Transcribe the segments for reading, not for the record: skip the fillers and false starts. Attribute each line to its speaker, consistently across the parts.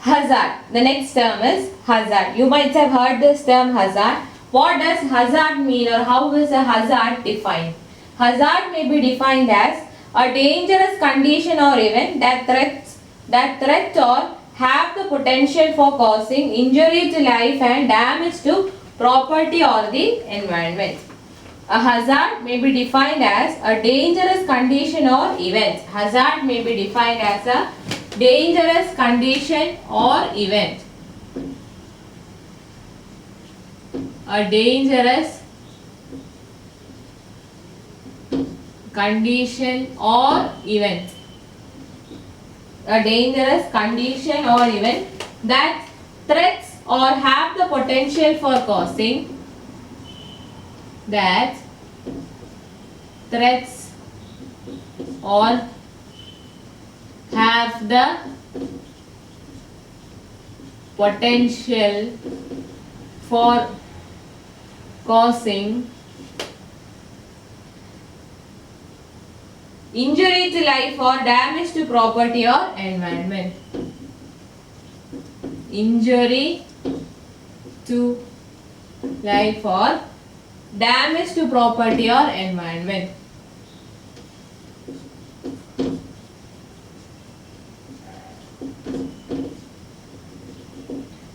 Speaker 1: Hazard. The next term is hazard. You might have heard this term hazard. What does hazard mean, or how is a hazard defined? Hazard may be defined as a dangerous condition or event that threats or have the potential for causing injury to life and damage to property or the environment. A hazard may be defined as a dangerous condition or event. Hazard may be defined as a dangerous condition or event. A dangerous condition or event. A dangerous condition or event that threats or have the potential for causing or have the potential for causing injury to life or damage to property or environment. Injury to life or damage to property or environment.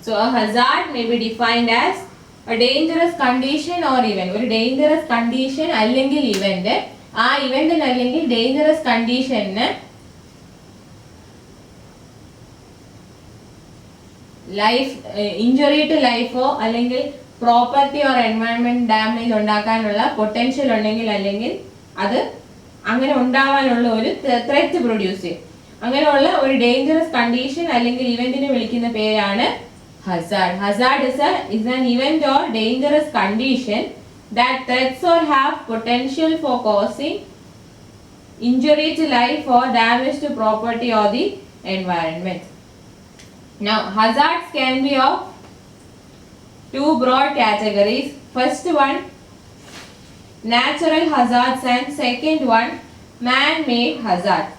Speaker 1: So a hazard may be defined as a dangerous condition or event. ഒരു dangerous condition അല്ലെങ്കിൽ event. ആ event അല്ലെങ്കിൽ dangerous condition life injury to ലൈഫോ അല്ലെങ്കിൽ property or environment damage ഉണ്ടാക്കാനുള്ള potential ഉണ്ടെങ്കിൽ അല്ലെങ്കിൽ അത് അങ്ങനെ ഉണ്ടാവാനുള്ള ഒരു ത്രെറ്റ് പ്രൊഡ്യൂസ് ചെയ്യും. അങ്ങനെയുള്ള ഒരു ഡേഞ്ചറസ് കണ്ടീഷൻ അല്ലെങ്കിൽ ഇവന്റിനെ വിളിക്കുന്ന പേരാണ് hazard. Hazard is an event or dangerous condition that threats or have potential for causing injury to life or damage to property or the environment. Now, hazards can be of two broad categories. First one, natural hazards, and second one, man-made hazards.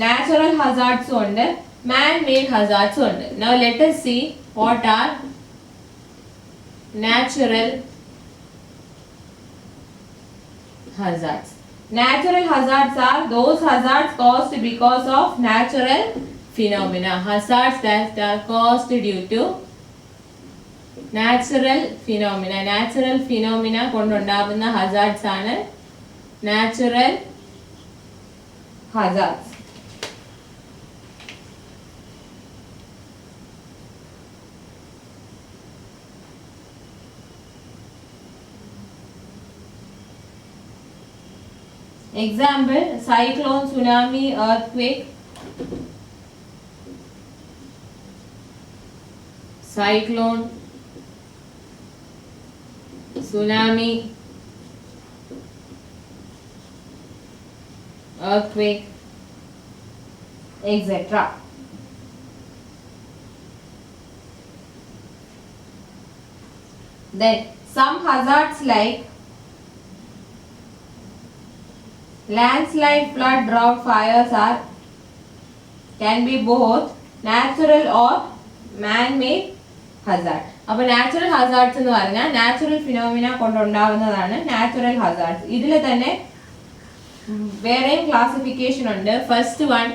Speaker 1: Natural hazards ഉണ്ട്, man-made hazards ഉണ്ട്. Now, let us see what are natural hazards. Natural hazards are those hazards caused because of natural phenomena. Hazards that are caused due to natural phenomena. Natural phenomena കൊണ്ടുണ്ടാകുന്ന hazards ആണ് natural hazards. Example: cyclone, tsunami, earthquake. Cyclone, tsunami, earthquake, etc. Then some hazards like landslide, flood, drought, fires can be both natural or man-made hazard. അപ്പോൾ natural hazards എന്ന് പറഞ്ഞാൽ natural phenomena കൊണ്ടുണ്ടാവുന്നതാണ് natural hazards. ഇതിൽ തന്നെ വേറെയും classification ഉണ്ട്. First one,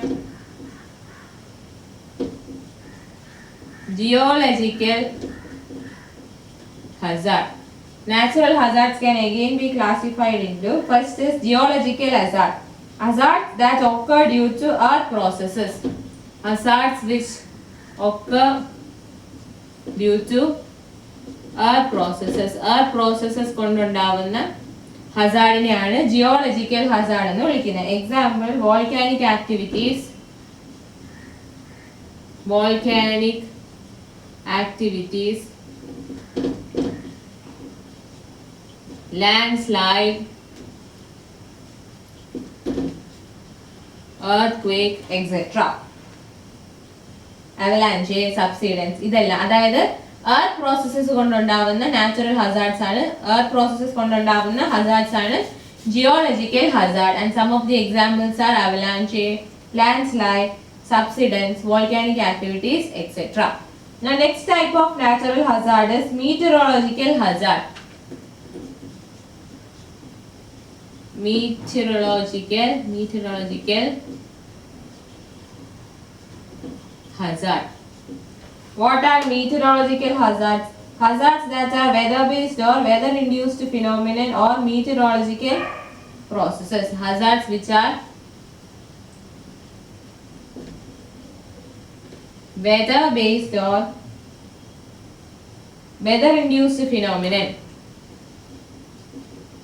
Speaker 1: geological hazard. Natural hazards can again be classified into, first is geological hazard. Hazards that occur due to earth processes. Hazards which occur due to earth processes. Earth processes കൊണ്ടുണ്ടാവുന്ന ഹസാർഡിനെയാണ് geological hazard എന്ന് വിളിക്കുന്നത്. Example: volcanic activities, landslide, earthquake, etc. avalanche, subsidence, ഇതെല്ലാം അതായത് earth processes കൊണ്ടുണ്ടാവുന്ന natural hazards ആണ്. earth processes കൊണ്ടുണ്ടാവുന്ന hazards ആണ് geological hazard, and some of the examples are avalanche, landslide, subsidence, volcanic activities, etc. Now next type of natural hazard is meteorological hazard. Meteorological hazard. What are meteorological hazards? Hazards that are weather-based or weather-induced phenomenon or meteorological processes. Hazards which are weather-based or weather-induced phenomenon.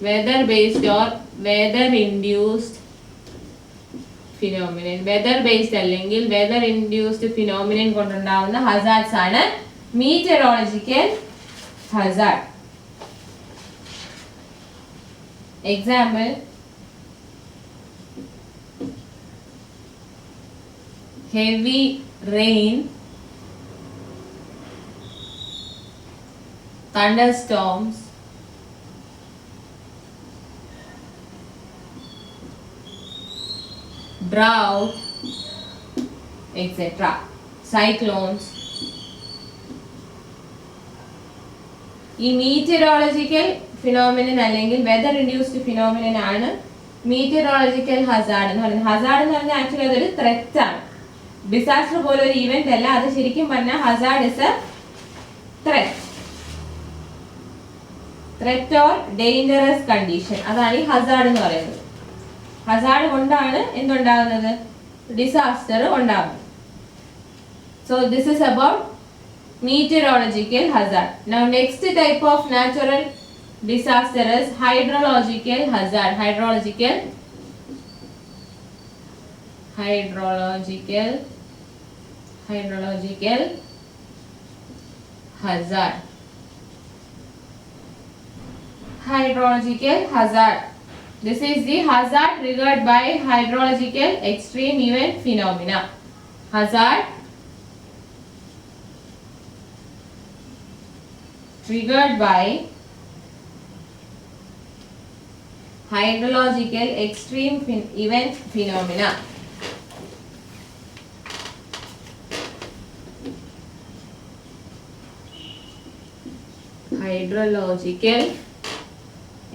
Speaker 1: Weather-based or weather-induced phenomenon. Weather-based അല്ലെങ്കിൽ weather-induced phenomenon കൊണ്ടുണ്ടാവുന്ന hazards ആണ് meteorological hazard. Example: heavy rain, thunderstorms, drought, etc. Cyclones. ഈ meteorological phenomenon അല്ലെങ്കിൽ whether induced phenomenon ആണ് meteorological Hazard എന്ന് പറയുന്നത്. Hazard എന്ന് പറഞ്ഞാൽ actually അതൊരു ത്രെറ്റ് ആണ്. ഡിസാസ്റ്റർ പോലെ ഒരു ഇവന്റ് അല്ല, അത് ശരിക്കും പറഞ്ഞാൽ Hazard is A threat or dangerous condition. അതാണ് ഈ ഹസാർഡ് എന്ന് പറയുന്നത്. ഹസാർഡ് കൊണ്ടാണ് എന്തുണ്ടാകുന്നത്? ഡിസാസ്റ്റർ ഉണ്ടാകുന്നത്. So this is about meteorological hazard. Now next type of natural disaster is hydrological hazard. Hydrological hazard. Hydrological hazard. This is the hazard triggered by hydrological extreme event phenomena. Hazard triggered by hydrological extreme event phenomena. Hydrological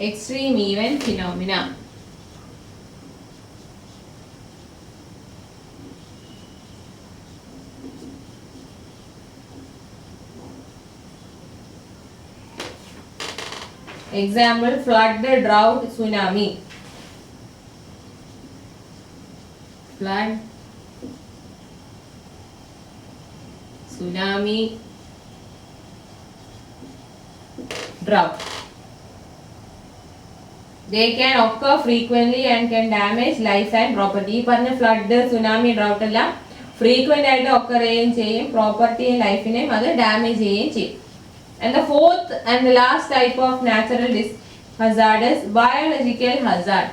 Speaker 1: extreme event phenomena. Example: flood, drought, tsunami. Flood, tsunami, drought. They can occur frequently and can damage life and property. ഈ പറഞ്ഞ flood, tsunami, drought എല്ലാം frequent ആയിട്ട് occur ചെയ്യുകയും ചെയ്യും, പ്രോപ്പർട്ടിയും ലൈഫിനെയും അത് damage ചെയ്യുകയും ചെയ്യും. And the fourth and the last type of natural hazard is biological hazard.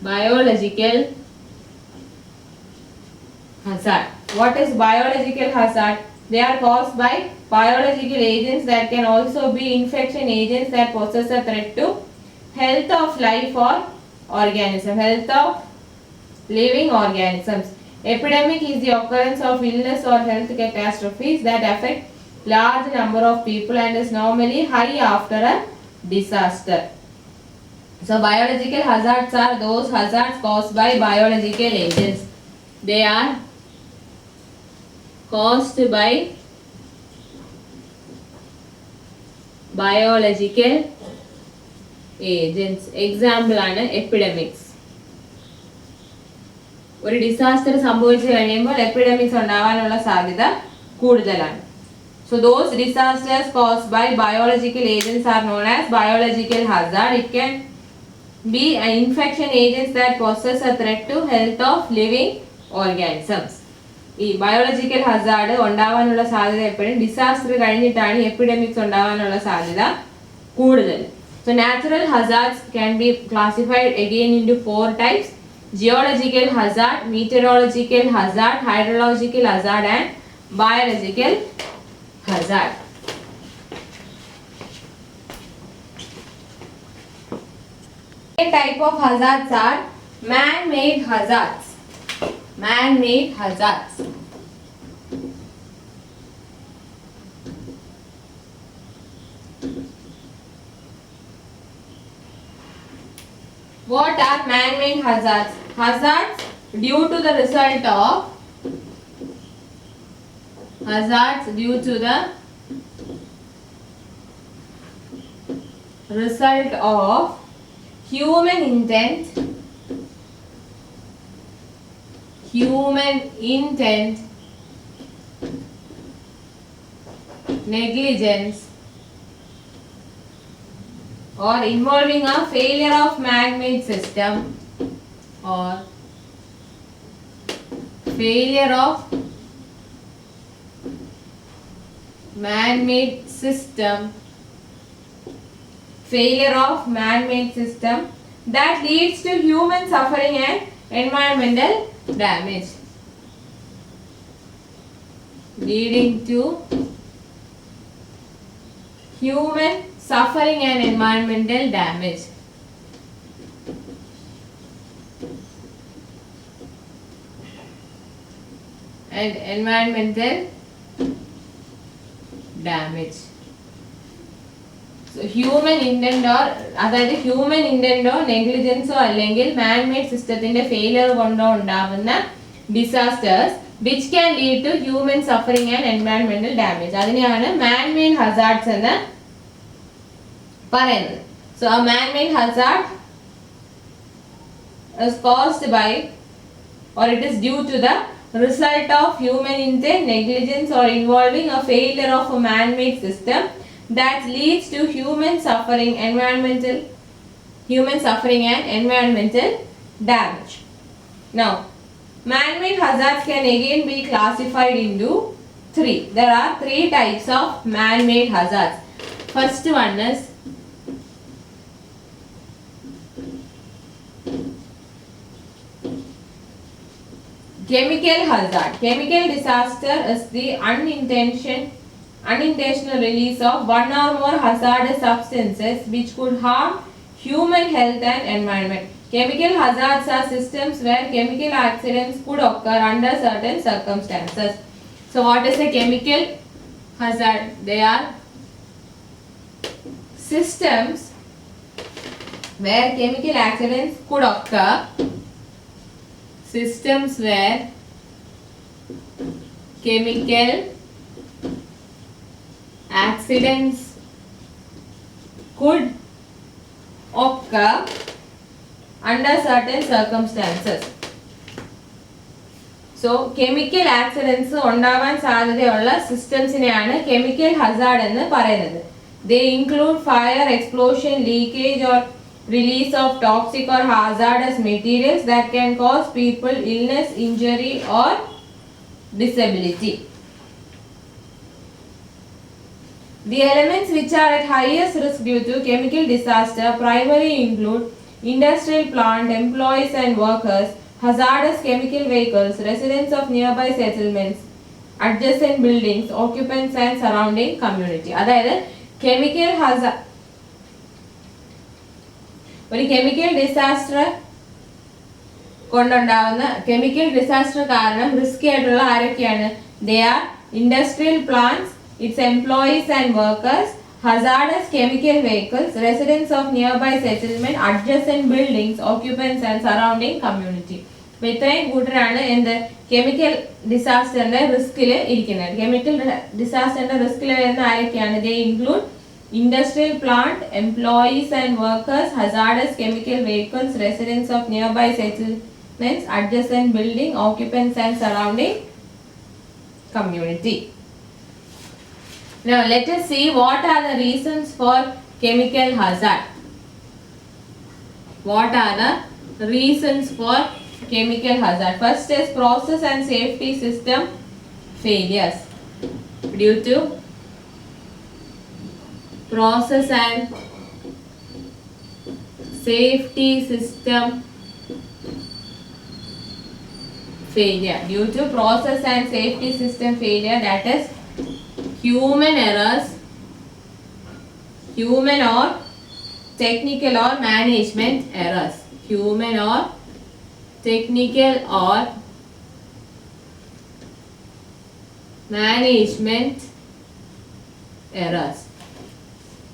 Speaker 1: Biological hazard. What is biological hazard? They are caused by biological agents that can also be infection agents that poses a threat to health of life or organism, health of living organisms. Epidemic is the occurrence of illness or health catastrophes that affect large number of people and is normally high after a disaster. So biological hazards are those hazards caused by biological agents. They are caused by biological agents. Example ആണ് epidemics. ഒരു disaster സംഭവിച്ചു കഴിയുമ്പോൾ epidemics ഉണ്ടാവാനുള്ള സാധ്യത കൂടുതലാണ്. So those disasters caused by biological agents are known as biological hazard. It can be an infection agents that poses a threat to health of living organisms. ഈ biological Hazard ഉണ്ടാവാനുള്ള സാധ്യത എപ്പോഴും disaster കഴിഞ്ഞിട്ടാണ് epidemics ഉണ്ടാവാനുള്ള സാധ്യത കൂടുതൽ. So natural hazards can be classified again into 4 types: geological hazard, meteorological hazard, hydrological hazard and biological hazard. Second type of hazards are man-made hazards. Man-made hazards. What are man-made hazards? Hazards due to the result of human intent, negligence, or involving a failure of man-made system, or failure of man-made system that leads to human suffering and environmental damage. Leading to human suffering and environmental damage. And environmental damage. So human intent or അതായത് human ഇൻറ്റൻറ്റോ നെഗ്ലിജൻസോ അല്ലെങ്കിൽ manmade സിസ്റ്റത്തിന്റെ failure കൊണ്ടോ ഉണ്ടാവുന്ന disasters which can lead to human suffering and എൻവയൺമെന്റൽ damage, അതിനെയാണ് manmade hazards എന്ന് പറയുന്നത്. So a man-made hazard is caused by or it is due to the result of human intent, negligence or involving a failure of a man-made system that leads to human suffering and environmental damage. Now, man-made hazards can again be classified into three. There are three types of man-made hazards. First one is chemical hazard. Chemical disaster is the unintentional release of one or more hazardous substances which could harm human health and environment. Chemical hazards are systems where chemical accidents could occur under certain circumstances. So what is a chemical hazard? They are systems where chemical accidents could occur. Systems where chemical accidents could occur under certain circumstances. So chemical accidents ഉണ്ടാവാൻ സാധ്യതയുള്ള സിസ്റ്റംസിനെയാണ് chemical hazard എന്ന് പറയുന്നത്. They include fire, explosion, leakage or release of toxic or hazardous materials that can cause people illness, injury or disability. The elements which are at highest risk due to chemical disaster primarily include industrial plant, employees and workers, hazardous chemical vehicles, residents of nearby settlements, adjacent buildings, occupants and surrounding community. അതായത് chemical hazard ഒരു chemical disaster കൊണ്ടുണ്ടാവുന്ന chemical disaster കാരണം risky ആയിട്ടുള്ള ആരൊക്കെയാണ്? They are industrial plants, it's employees and workers, hazardous chemical vehicles, residents of nearby settlement, adjacent buildings, occupants and surrounding community. അപ്പോൾ ഇത്രയും കൂട്ടരാണ് എന്ത് chemical ഡിസാസ്റ്ററിന്റെ റിസ്കിൽ ഇരിക്കുന്നത്. Chemical ഡിസാസ്റ്ററിന്റെ റിസ്കിൽ വരുന്ന ആരൊക്കെയാണ്? ദേ include industrial plant, employees and workers, hazardous chemical vehicles, residents of nearby settlements, adjacent building, occupants and surrounding community. Now let us see what are the reasons for chemical hazard. What are the reasons for chemical hazard? First is process and safety system failures. Due to process and safety system failure. Due to process and safety system failure, that is human errors, human or technical or management errors. Human or technical or management errors.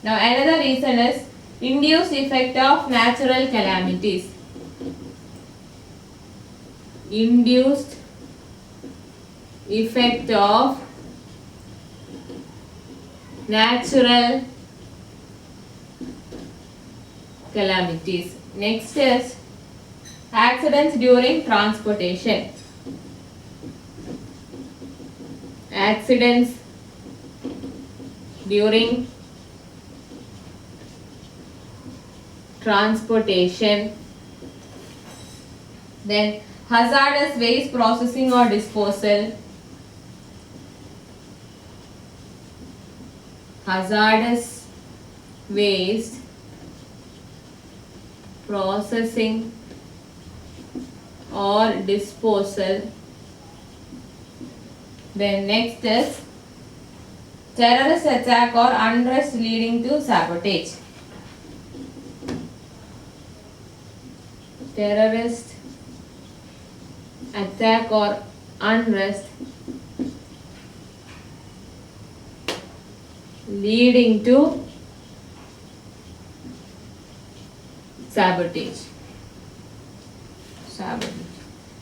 Speaker 1: Now another reason is induced effect of natural calamities. Induced effect of natural calamities. Next is accidents during transportation. Accidents during transportation. Then hazardous waste processing or disposal. Hazardous waste processing or disposal. Then next is terrorist attack or unrest leading to sabotage. Terrorist attack or unrest leading to sabotage.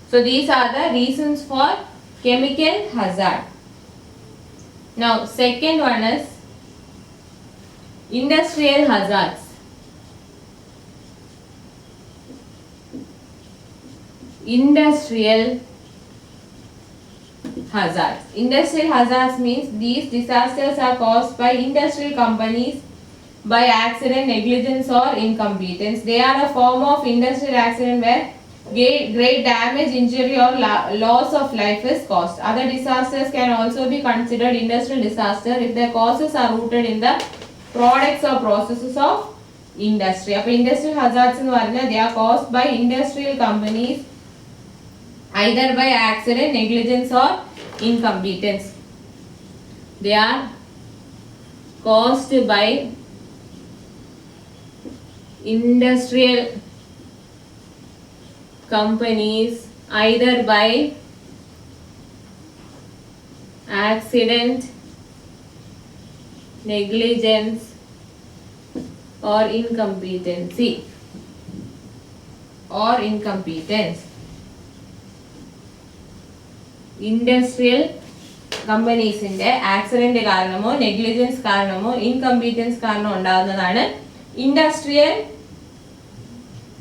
Speaker 1: So these are the reasons for chemical hazard. Now second one is industrial hazards. Industrial hazards. Industrial hazards means these disasters are caused by industrial companies by accident, negligence or incompetence. They are a form of industrial accident where great damage, injury or loss of life is caused. Other disasters can also be considered industrial disaster if their causes are rooted in the products or processes of industry. അപ്പോൾ industrial hazards എന്ന് പറഞ്ഞാൽ they are caused by industrial companies either by accident, negligence or incompetence. They are caused by industrial companies either by accident, negligence or incompetency or incompetence. Industrial കമ്പനീസിന്റെ accident കാരണമോ negligence കാരണമോ incompetence കാരണമോ ഉണ്ടാകുന്നതാണ് industrial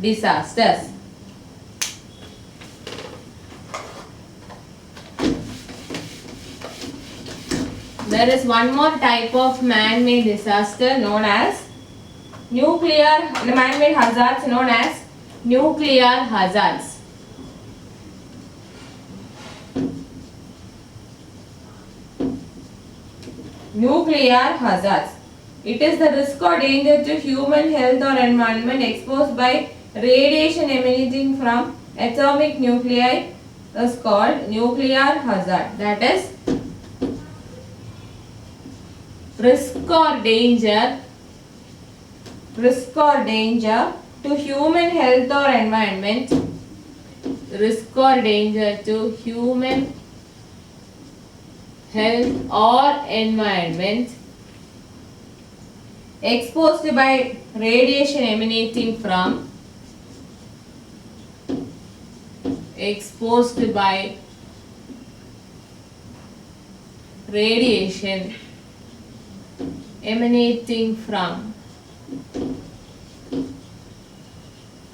Speaker 1: disasters. There is one more type of man-made disaster known as man-made hazards known as nuclear hazards. Nuclear hazards. It is the risk or danger to human health or environment exposed by radiation emanating from atomic nuclei is called nuclear hazard. That is risk or danger to human health or environment. Risk or danger to human health or environment exposed by radiation emanating from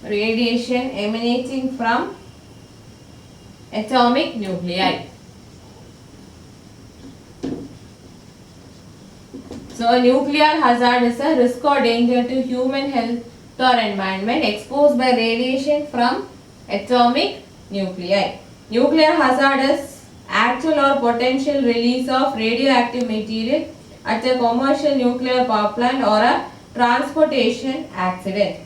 Speaker 1: radiation emanating from atomic nuclei. So a nuclear hazard is a risk or danger to human health or environment exposed by radiation from atomic nuclei. Nuclear hazard is actual or potential release of radioactive material at a commercial nuclear power plant or a transportation accident.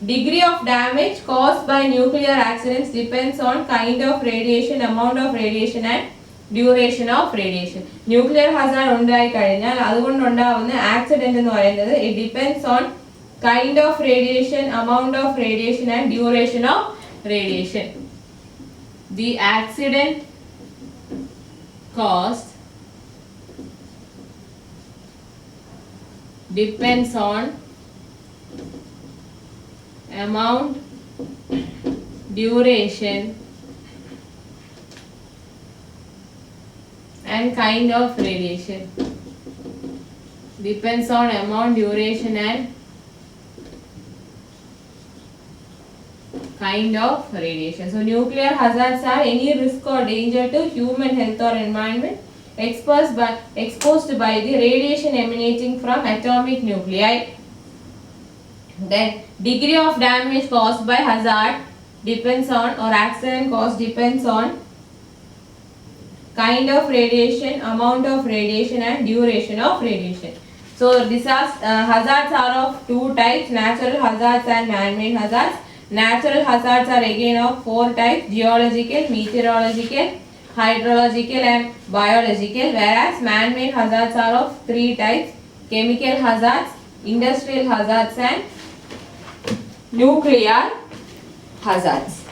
Speaker 1: Degree of damage caused by nuclear accidents depends on kind of radiation, amount of radiation and duration of radiation. Nuclear hazard ഉണ്ടായി കഴിഞ്ഞാൽ അതുകൊണ്ടുണ്ടാവുന്ന accident എന്ന് പറയുന്നത് it depends on kind of radiation, amount of radiation and duration of radiation. The accident caused depends on amount, duration and kind of radiation. Depends on amount, duration and kind of radiation. So nuclear hazards are any risk or danger to human health or environment exposed by the radiation emanating from atomic nuclei. Then degree of damage caused by hazard depends on, or accident cause depends on kind of radiation, amount of radiation and duration of radiation. So hazards are of two types, natural hazards and man-made hazards. Natural hazards are again of four types: geological, meteorological, hydrological and biological, whereas man-made hazards are of three types: chemical hazards, industrial hazards and nuclear hazards.